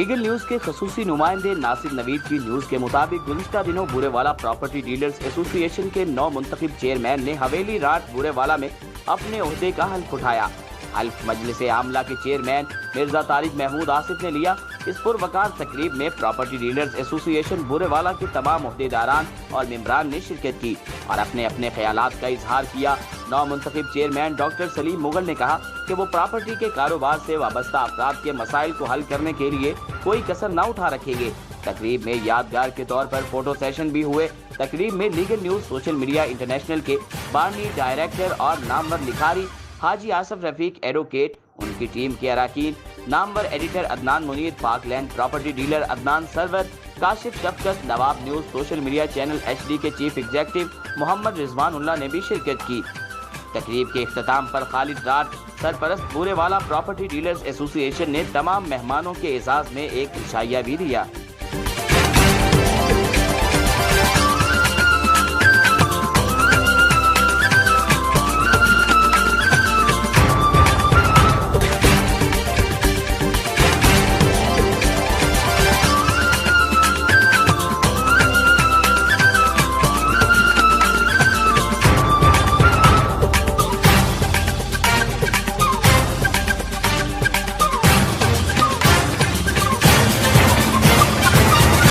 Legal news के खसूसी नुमाइंदे नासिर नवीद की न्यूज के मुताबिक गुज़िश्ता दिनों बूरेवाला प्रॉपर्टी डीलर्स एसोसिएशन के नौ मुंतखब चेयरमैन ने हवेली रात बूरेवाला में अपने ओहदे का हल्फ उठाया। हल्फ मजलिस आमला के चेयरमैन मिर्जा तारिक महमूद आसिफ ने लिया। इस पुरवकार तकरीब में प्रॉपर्टी डीलर्स एसोसिएशन बूरेवाला के तमाम ओहदेदारान और मेंबरान ने शिरकत की और अपने अपने ख्यालात का इजहार किया। नौ मुंतखब चेयरमैन डॉक्टर सलीम मुगल ने कहा कि वो प्रॉपर्टी के कारोबार से वाबस्ता अफराद के मसाइल को हल करने के लिए कोई कसर न उठा रखेंगे। तकरीब में यादगार के तौर पर फोटो सेशन भी हुए। तकरीब में legal news social media international के बानी डायरेक्टर और नामवर लिखारी हाजी आसफ रफीक एडवोकेट, उनकी टीम के अराकीन, नामवर editor Adnan Munir, Pakland property dealer Adnan Sarwar, Kashif Shafqat, Nawab news social media channel HD के चीफ एग्जीक्यूटिव मोहम्मद रिजवानुल्लाह ने भी शिरकत की। तकरीब के इख्तिताम पर खालिद राट सरपरस्त बूरेवाला प्रॉपर्टी डीलर्स एसोसिएशन ने तमाम मेहमानों के एजाज में एक इशाया भी दिया।